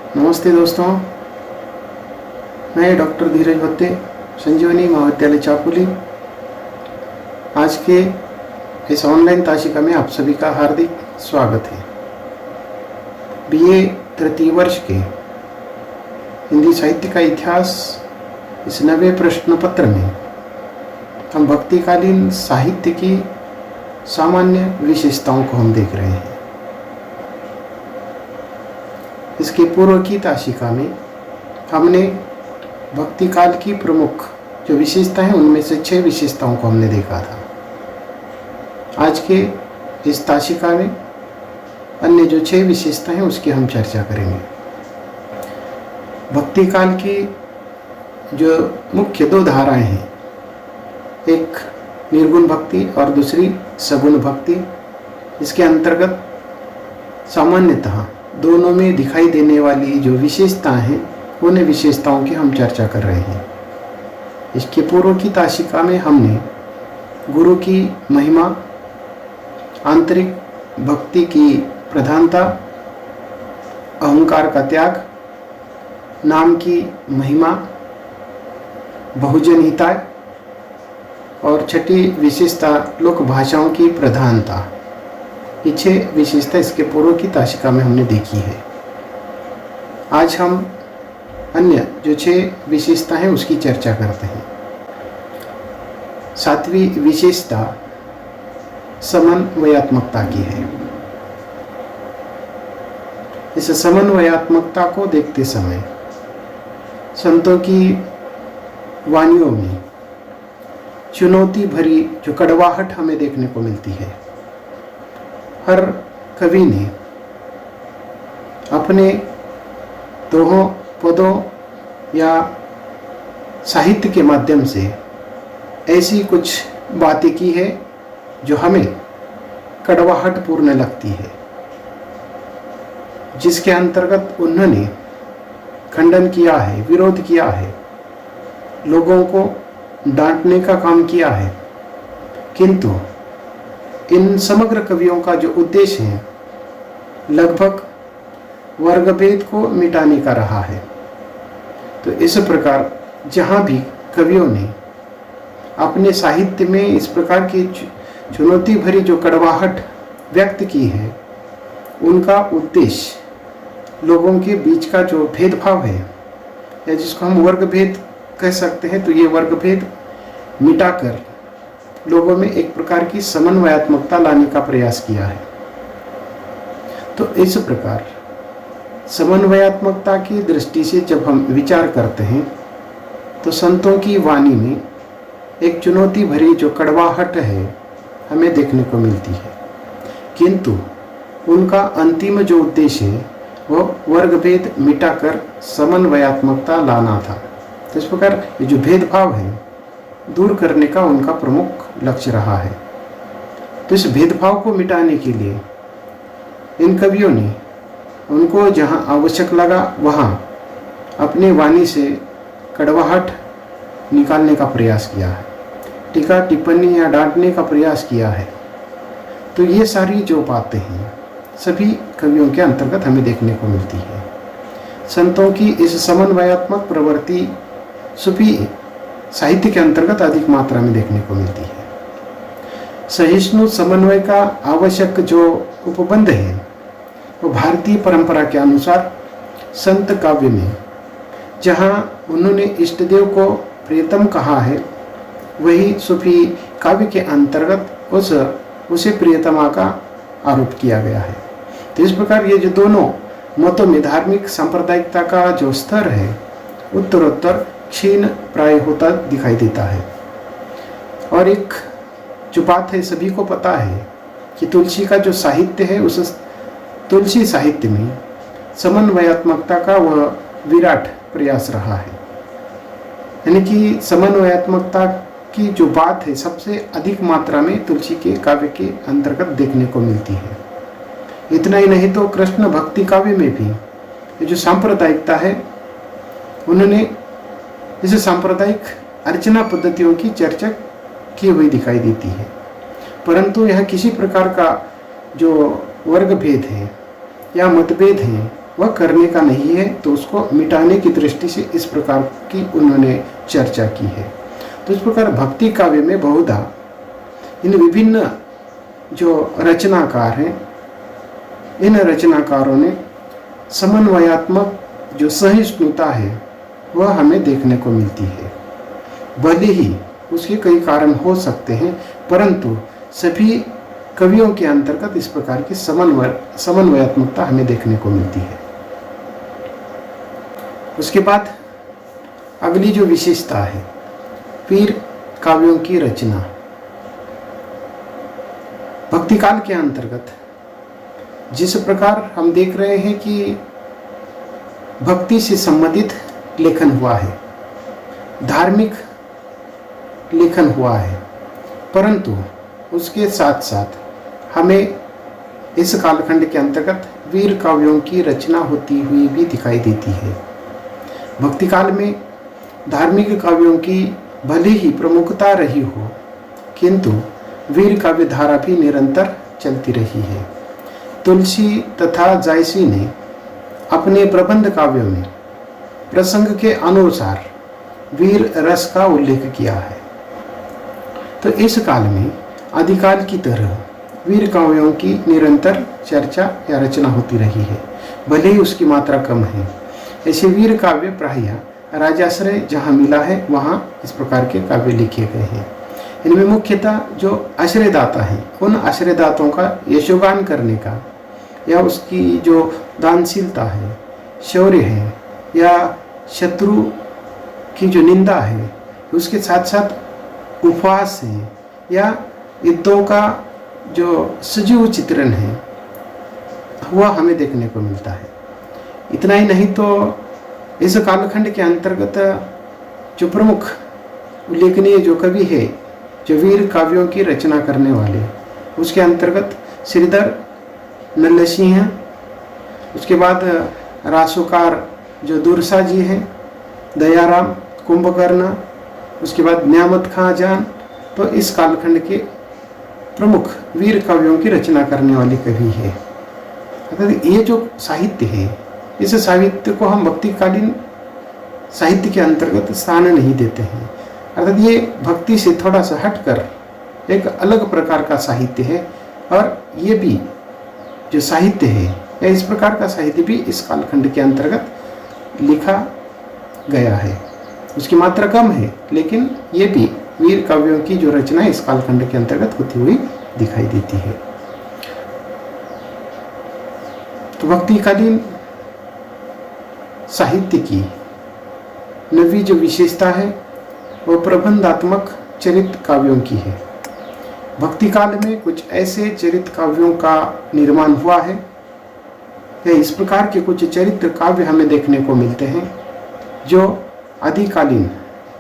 नमस्ते दोस्तों, मैं डॉक्टर धीरज भत्ते, संजीवनी महाविद्यालय चाकुली। आज के इस ऑनलाइन ताशिका में आप सभी का हार्दिक स्वागत है। बीए तृतीय वर्ष के हिंदी साहित्य का इतिहास इस नवे प्रश्न पत्र में हम भक्तिकालीन साहित्य की सामान्य विशेषताओं को हम देख रहे हैं। इसके पूर्व की ताशिका में हमने भक्ति काल की प्रमुख जो विशेषता है उनमें से 6 विशेषताओं को हमने देखा था। आज के इस ताशिका में अन्य जो 6 विशेषता हैं उसकी हम चर्चा करेंगे। भक्ति काल की जो मुख्य 2 धाराएं हैं, एक निर्गुण भक्ति और दूसरी सगुण भक्ति। इसके अंतर्गत सामान्यतः दोनों में दिखाई देने वाली जो विशेषताएं हैं उन विशेषताओं की हम चर्चा कर रहे हैं। इसके पूर्व की ताशिका में हमने गुरु की महिमा, आंतरिक भक्ति की प्रधानता, अहंकार का त्याग, नाम की महिमा, बहुजन हिताय और छठी विशेषता लोक भाषाओं की प्रधानता, ये 6 विशेषता इसके पूर्व की ताशिका में हमने देखी है। आज हम अन्य जो 6 विशेषता हैं उसकी चर्चा करते हैं। 7वीं विशेषता समन्वयात्मकता की है। इस समन्वयात्मकता को देखते समय संतों की वाणियों में चुनौती भरी जो कड़वाहट हमें देखने को मिलती है। हर कवि ने अपने दोहों, पदों या साहित्य के माध्यम से ऐसी कुछ बातें की है जो हमें कड़वाहट पूर्ण लगती है, जिसके अंतर्गत उन्होंने खंडन किया है, विरोध किया है, लोगों को डांटने का काम किया है। किंतु इन समग्र कवियों का जो उद्देश्य है लगभग वर्गभेद को मिटाने का रहा है। तो इस प्रकार जहाँ भी कवियों ने अपने साहित्य में इस प्रकार की चुनौती भरी जो कड़वाहट व्यक्त की है, उनका उद्देश्य लोगों के बीच का जो भेदभाव है या जिसको हम वर्गभेद कह सकते हैं, तो ये वर्गभेद मिटाकर लोगों में एक प्रकार की समन्वयात्मकता लाने का प्रयास किया है। तो इस प्रकार समन्वयात्मकता की दृष्टि से जब हम विचार करते हैं तो संतों की वाणी में एक चुनौती भरी जो कड़वाहट है हमें देखने को मिलती है, किंतु उनका अंतिम जो उद्देश्य है वो वर्गभेद मिटाकर समन्वयात्मकता लाना था। तो इस प्रकार ये जो भेदभाव है दूर करने का उनका प्रमुख लक्ष्य रहा है। तो इस भेदभाव को मिटाने के लिए इन कवियों ने उनको जहाँ आवश्यक लगा वहाँ अपनी वाणी से कड़वाहट निकालने का प्रयास किया है, टीका टिप्पणी या डांटने का प्रयास किया है। तो ये सारी जो बातें हैं सभी कवियों के अंतर्गत हमें देखने को मिलती है। संतों की इस समन्वयात्मक प्रवृत्ति सूफी साहित्य के अंतर्गत अधिक मात्रा में देखने को मिलती है। सहिष्णु समन्वय का आवश्यक जो उपबंध है वो भारतीय परंपरा के अनुसार संत काव्य में जहाँ उन्होंने इष्टदेव को प्रियतम कहा है, वही सूफी काव्य के अंतर्गत उसे प्रियतमा का आरोप किया गया है। तो इस प्रकार ये जो दोनों मतों में धार्मिक सांप्रदायिकता का जो स्तर है उत्तरोत्तर क्षीण प्राय होता दिखाई देता है। और एक जो बात है सभी को पता है कि तुलसी का जो साहित्य है उस तुलसी साहित्य में समन्वयात्मकता का वह विराट प्रयास रहा है। यानी कि समन्वयात्मकता की जो बात है सबसे अधिक मात्रा में तुलसी के काव्य के अंतर्गत देखने को मिलती है। इतना ही नहीं तो कृष्ण भक्ति काव्य में भी ये जो सांप्रदायिकता है उन्होंने इस सांप्रदायिक अर्चना पद्धतियों की चर्चा की हुई दिखाई देती है। परंतु यह किसी प्रकार का जो वर्ग भेद है या मतभेद है वह करने का नहीं है, तो उसको मिटाने की दृष्टि से इस प्रकार की उन्होंने चर्चा की है। तो इस प्रकार भक्ति काव्य में बहुधा इन विभिन्न जो रचनाकार हैं, इन रचनाकारों ने समन्वयात्मक जो सहिष्णुता है वह हमें देखने को मिलती है। भले ही उसके कई कारण हो सकते हैं, परंतु सभी कवियों के अंतर्गत इस प्रकार की समन्वयात्मकता हमें देखने को मिलती है। उसके बाद अगली जो विशेषता है, वीर काव्यों की रचना। भक्ति काल के अंतर्गत जिस प्रकार हम देख रहे हैं कि भक्ति से संबंधित लेखन हुआ है, धार्मिक लेखन हुआ है, परंतु उसके साथ साथ हमें इस कालखंड के अंतर्गत वीर काव्यों की रचना होती हुई भी दिखाई देती है। भक्ति काल में धार्मिक काव्यों की भले ही प्रमुखता रही हो, किंतु वीर काव्य धारा भी निरंतर चलती रही है। तुलसी तथा जायसी ने अपने प्रबंध काव्यों में प्रसंग के अनुसार वीर रस का उल्लेख किया है। तो इस काल में आदिकाल की तरह वीर काव्यों की निरंतर चर्चा या रचना होती रही है, भले ही उसकी मात्रा कम है। ऐसे वीर काव्य प्रायः राजाश्रय जहाँ मिला है वहाँ इस प्रकार के काव्य लिखे गए हैं। इनमें मुख्यतः जो आश्रयदाता हैं, उन आश्रयदाताओं का यशोगान करने का या उसकी जो दानशीलता है, शौर्य है या शत्रु की जो निंदा है, उसके साथ साथ उपवास है या युद्धों का जो सजीव चित्रण है वह हमें देखने को मिलता है। इतना ही नहीं तो इस कालखंड के अंतर्गत जो प्रमुख उल्लेखनीय जो कवि है, जो वीर काव्यों की रचना करने वाले, उसके अंतर्गत श्रीधर नल्लसिंह, उसके बाद रासोकार जो दुर्सा जी हैं, दयाराम कुंभकर्ण, उसके बाद न्यामत खां जान। तो इस कालखंड के प्रमुख वीर काव्यों की रचना करने वाले कवि है। अर्थात ये जो साहित्य है, इस साहित्य को हम भक्तिकालीन साहित्य के अंतर्गत स्थान नहीं देते हैं। अर्थात ये भक्ति से थोड़ा सा हटकर एक अलग प्रकार का साहित्य है, और ये भी जो साहित्य है या इस प्रकार का साहित्य भी इस कालखंड के अंतर्गत लिखा गया है। उसकी मात्रा कम है, लेकिन ये भी वीर काव्यों की जो रचना इस कालखंड के अंतर्गत होती हुई दिखाई देती है। तो भक्तिकालीन साहित्य की नवी जो विशेषता है वो प्रबंधात्मक चरित्र काव्यों की है। भक्ति काल में कुछ ऐसे चरित्र काव्यों का निर्माण हुआ है या इस प्रकार के कुछ चरित्र काव्य हमें देखने को मिलते हैं जो आदिकालीन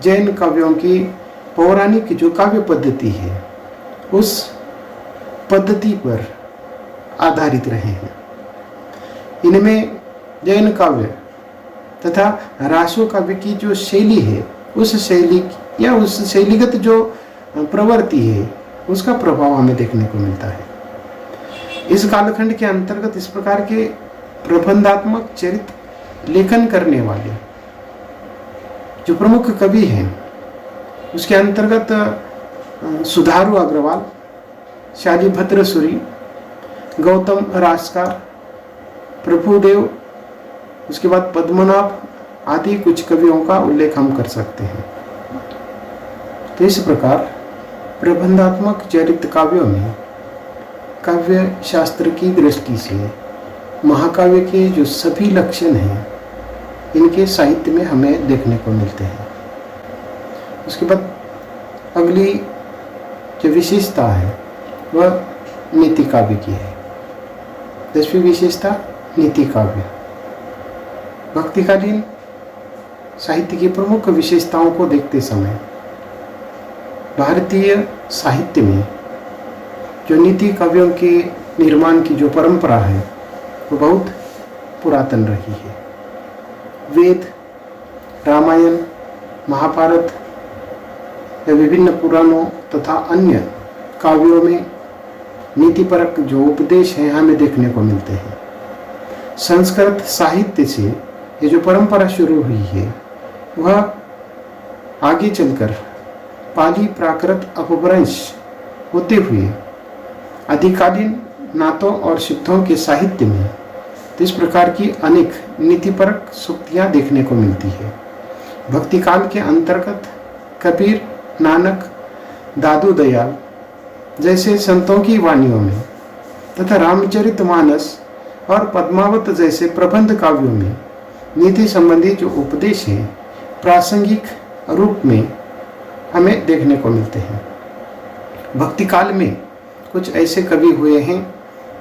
जैन काव्यों की पौराणिक जो काव्य पद्धति है उस पद्धति पर आधारित रहे हैं। इनमें जैन काव्य तथा रासो काव्य की जो शैली है, उस शैली या उस शैलीगत जो प्रवृत्ति है उसका प्रभाव हमें देखने को मिलता है। इस कालखंड के अंतर्गत इस प्रकार के प्रबंधात्मक चरित्र लेखन करने वाले जो प्रमुख कवि हैं, उसके अंतर्गत सुधारू अग्रवाल, शालिभद्र सूरी, गौतम राजकार, प्रभुदेव, उसके बाद पद्मनाभ आदि कुछ कवियों का उल्लेख हम कर सकते हैं। तो इस प्रकार प्रबंधात्मक चरित्र काव्यों में काव्य शास्त्र की दृष्टि से महाकाव्य के जो सभी लक्षण हैं इनके साहित्य में हमें देखने को मिलते हैं। उसके बाद अगली जो विशेषता है वह नीति काव्य की है। 10वीं विशेषता नीति काव्य। भक्तिकालीन साहित्य की प्रमुख विशेषताओं को देखते समय भारतीय साहित्य में जो नीति काव्यों के निर्माण की जो परंपरा है वो बहुत पुरातन रही है। वेद, रामायण, महाभारत या विभिन्न पुराणों तथा अन्य काव्यों में नीतिपरक जो उपदेश हैं हमें देखने को मिलते हैं। संस्कृत साहित्य से ये जो परंपरा शुरू हुई है वह आगे चलकर पाली प्राकृत अपभ्रंश होते हुए आदिकालीन नाथों और सिद्धों के साहित्य में तो इस प्रकार की अनेक नीतिपरक सूक्तियाँ देखने को मिलती है। भक्ति काल के अंतर्गत कबीर, नानक, दादू दयाल जैसे संतों की वाणियों में तथा रामचरितमानस और पद्मावत जैसे प्रबंध काव्यों में नीति संबंधी जो उपदेश हैं प्रासंगिक रूप में हमें देखने को मिलते हैं। भक्ति काल में कुछ ऐसे कवि हुए हैं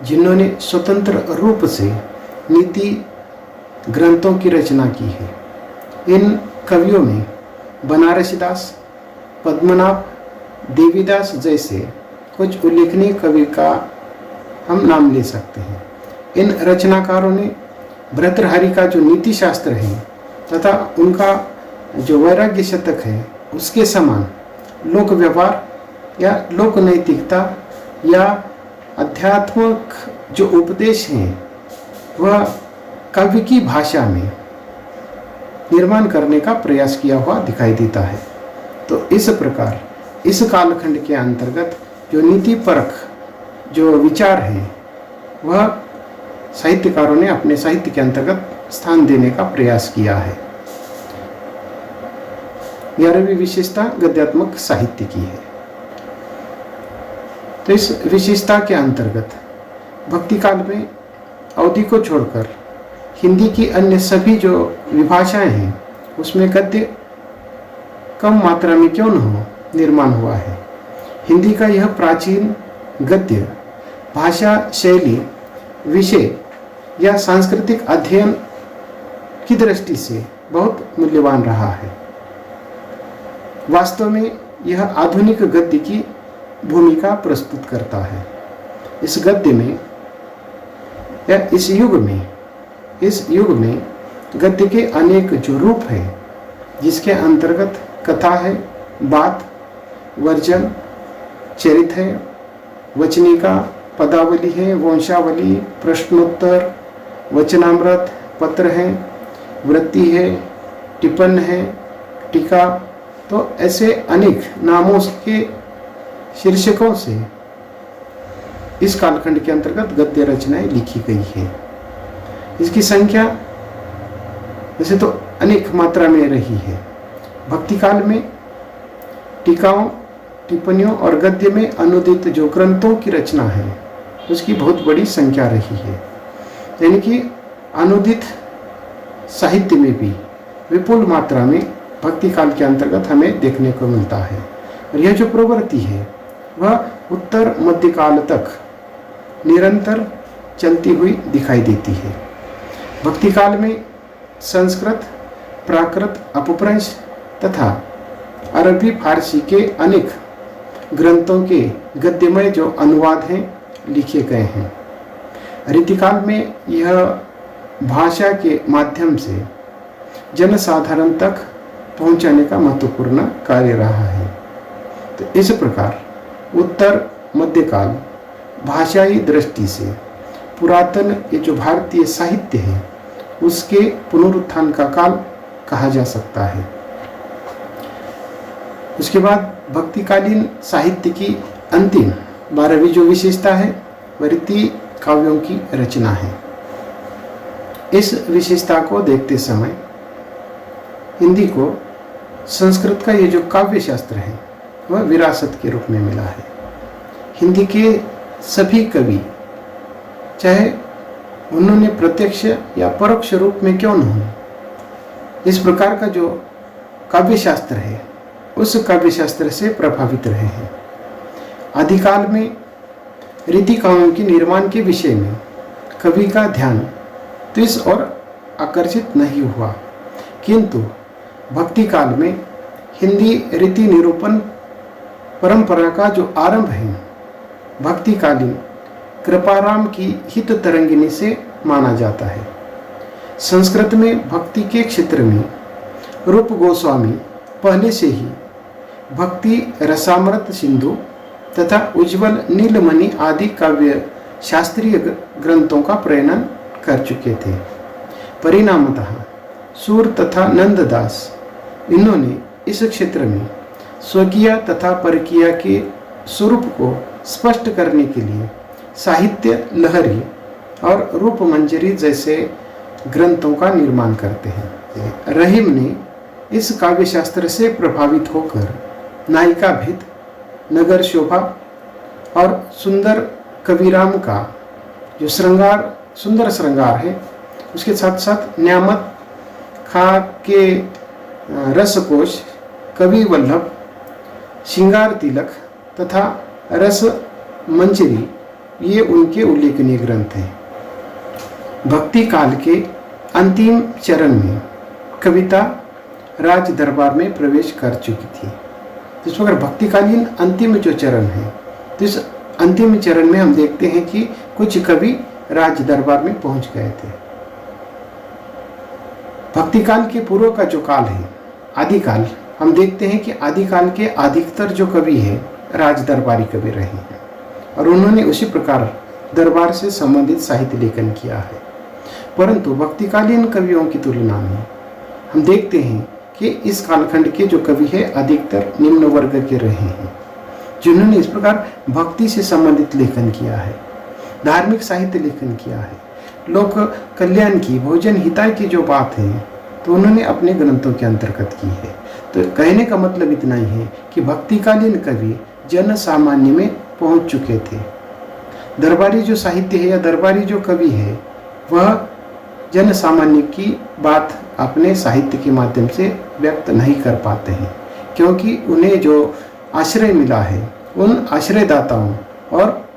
जिन्होंने स्वतंत्र रूप से नीति ग्रंथों की रचना की है। इन कवियों में बनारसीदास, पद्मनाभ, देवीदास जैसे कुछ उल्लेखनीय कवि का हम नाम ले सकते हैं। इन रचनाकारों ने भर्तृहरि का जो नीति शास्त्र है तथा उनका जो वैराग्य शतक है उसके समान लोक व्यवहार या लोक नैतिकता या आध्यात्मिक जो उपदेश हैं वह काव्य की भाषा में निर्माण करने का प्रयास किया हुआ दिखाई देता है। तो इस प्रकार इस कालखंड के अंतर्गत जो नीति परक जो विचार हैं वह साहित्यकारों ने अपने साहित्य के अंतर्गत स्थान देने का प्रयास किया है। 11वीं विशेषता गद्यात्मक साहित्य की है। तो इस विशेषता के अंतर्गत भक्ति काल में अवधि को छोड़कर हिंदी की अन्य सभी जो विभाषाएं हैं उसमें गद्य कम मात्रा में क्यों न हो निर्माण हुआ है। हिंदी का यह प्राचीन गद्य भाषा, शैली, विषय या सांस्कृतिक अध्ययन की दृष्टि से बहुत मूल्यवान रहा है। वास्तव में यह आधुनिक गद्य की भूमिका प्रस्तुत करता है। इस गद्य में या इस युग में गद्य के अनेक जो रूप हैं जिसके अंतर्गत कथा है, बात, वर्जन, चरित है, वचनिका, पदावली है, वंशावली, प्रश्नोत्तर, वचनामृत, पत्र है, वृत्ति है, टिप्पण है, टीका, तो ऐसे अनेक नामों के शीर्षकों से इस कालखंड के अंतर्गत गद्य रचनाएं लिखी गई है। इसकी संख्या वैसे तो अनेक मात्रा में रही है। भक्ति काल में टीकाओं, टिप्पणियों और गद्य में अनुदित जो ग्रंथों की रचना है उसकी बहुत बड़ी संख्या रही है। यानी कि अनुदित साहित्य में भी विपुल मात्रा में भक्ति काल के अंतर्गत हमें देखने को मिलता है। और यह जो प्रवृत्ति है वह उत्तर मध्यकाल तक निरंतर चलती हुई दिखाई देती है। भक्ति काल में संस्कृत, प्राकृत, अपभ्रंश तथा अरबी फारसी के अनेक ग्रंथों के गद्यमय जो अनुवाद हैं लिखे गए हैं। रीतिकाल में यह भाषा के माध्यम से जनसाधारण तक पहुंचाने का महत्वपूर्ण कार्य रहा है। तो इस प्रकार उत्तर मध्यकाल भाषाई दृष्टि से पुरातन ये जो भारतीय साहित्य है उसके पुनरुत्थान का काल कहा जा सकता है। उसके बाद भक्तिकालीन साहित्य की अंतिम 12वीं जो विशेषता है वह रीति काव्यों की रचना है। इस विशेषता को देखते समय हिंदी को संस्कृत का ये जो काव्य शास्त्र है वह विरासत के रूप में मिला है। हिंदी के सभी कवि चाहे उन्होंने प्रत्यक्ष या परोक्ष रूप में क्यों न हो, इस प्रकार का जो काव्य शास्त्र है उस काव्य शास्त्र से प्रभावित रहे हैं। आदिकाल में रीति काव्यों के निर्माण के विषय में कवि का ध्यान तो इस ओर आकर्षित नहीं हुआ, किंतु भक्ति काल में हिंदी रीति निरूपण परंपरा का जो आरंभ है भक्तिकालीन कृपाराम की हित तरंगिनी से माना जाता है। संस्कृत में भक्ति के क्षेत्र में रूप गोस्वामी पहले से ही भक्ति रसामृत सिंधु तथा उज्ज्वल नीलमणि आदि काव्य शास्त्रीय ग्रंथों का प्रेरण कर चुके थे। परिणामतः सूर तथा नंददास इन्होंने इस क्षेत्र में स्वकीय तथा परकीय के स्वरूप को स्पष्ट करने के लिए साहित्य लहरी और रूपमंजरी जैसे ग्रंथों का निर्माण करते हैं। रहीम ने इस काव्य शास्त्र से प्रभावित होकर नायिका भेद, नगर शोभा और सुंदर कविराम का जो सुंदर श्रृंगार है, उसके साथ साथ न्यामत खा के रसकोश, कवि वल्लभ, श्रृंगार तिलक तथा रस मंजरी ये उनके उल्लेखनीय ग्रंथ हैं। भक्ति काल के अंतिम चरण में कविता राज दरबार में प्रवेश कर चुकी थी। इस प्रकार भक्तिकालीन अंतिम जो चरण है, तो इस अंतिम चरण में हम देखते हैं कि कुछ कवि राज दरबार में पहुंच गए थे। भक्तिकाल के पूर्व का जो काल है, आदिकाल, हम देखते हैं कि आदिकाल के अधिकतर जो कवि है राज दरबारी कवि रहे हैं और उन्होंने उसी प्रकार दरबार से संबंधित साहित्य लेखन किया है। परंतु भक्तिकालीन कवियों की तुलना में हम देखते हैं कि इस कालखंड के जो कवि है अधिकतर निम्न वर्ग के रहे हैं, जिन्होंने इस प्रकार भक्ति से संबंधित लेखन किया है, धार्मिक साहित्य लेखन किया है, लोक कल्याण की, भोजन हिताय की जो बात है तो उन्होंने अपने ग्रंथों के अंतर्गत की है। तो कहने का मतलब इतना ही है कि भक्तिकालीन कवि जन सामान्य में पहुंच चुके थे। दरबारी जो साहित्य है या दरबारी जो कवि है वह जन सामान्य की बात अपने साहित्य के माध्यम से व्यक्त नहीं कर पाते हैं, क्योंकि उन्हें जो आश्रय मिला है उन आश्रयदाताओं और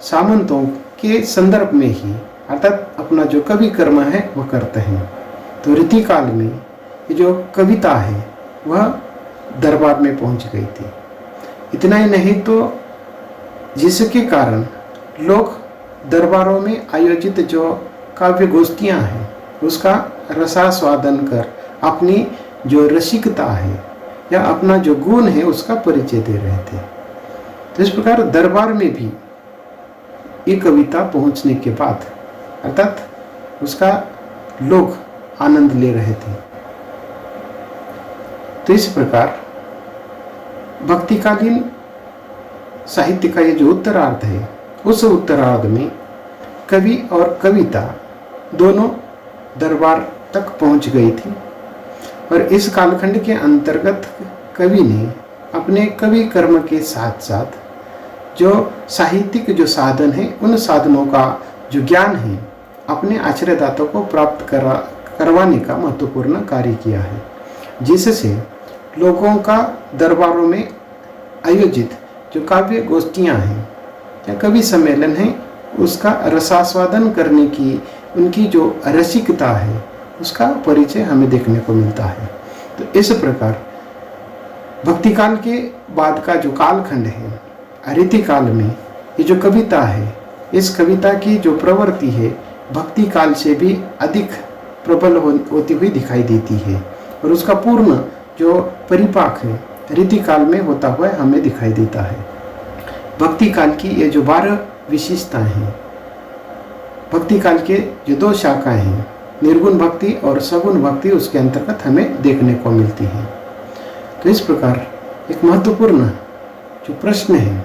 सामंतों के संदर्भ में ही, अर्थात अपना जो कवि कर्म है वह करते हैं। तो रीतिकाल में ये जो कविता है वह दरबार में पहुंच गई थी। इतना ही नहीं तो जिसके कारण लोग दरबारों में आयोजित जो काव्य गोष्ठियाँ हैं उसका रसास्वादन कर अपनी जो रसिकता है या अपना जो गुण है उसका परिचय दे रहे थे। तो इस प्रकार दरबार में भी ये कविता पहुंचने के बाद अर्थात उसका लोग आनंद ले रहे थे। तो इस प्रकार भक्तिकालीन साहित्य का ये जो उत्तरार्ध है, उस उत्तरार्ध में कवि और कविता दोनों दरबार तक पहुंच गई थी और इस कालखंड के अंतर्गत कवि ने अपने कवि कर्म के साथ साथ जो साहित्यिक जो साधन है उन साधनों का जो ज्ञान है अपने आश्रयदाताओं को प्राप्त करवाने का महत्वपूर्ण कार्य किया है, जिससे लोगों का दरबारों में आयोजित जो काव्य गोष्ठियाँ हैं या कवि सम्मेलन हैं उसका रसास्वादन करने की उनकी जो रसिकता है उसका परिचय हमें देखने को मिलता है। तो इस प्रकार भक्तिकाल के बाद का जो कालखंड है रीतिकाल में ये जो कविता है, इस कविता की जो प्रवृत्ति है भक्ति काल से भी अधिक प्रबल होती हुई दिखाई देती है और उसका पूर्ण जो परिपाक है रीतिकाल में होता हुआ हमें दिखाई देता है। भक्ति काल की ये जो 12 विशेषताएं हैं, भक्ति काल के जो 2 शाखाएं हैं निर्गुण भक्ति और सगुण भक्ति, उसके अंतर्गत हमें देखने को मिलती है। तो इस प्रकार एक महत्वपूर्ण जो प्रश्न है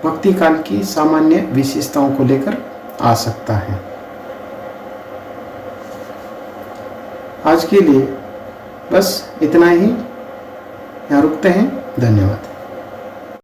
भक्ति काल की सामान्य विशेषताओं को लेकर आ सकता है। आज के लिए बस इतना ही, यहाँ रुकते हैं। धन्यवाद।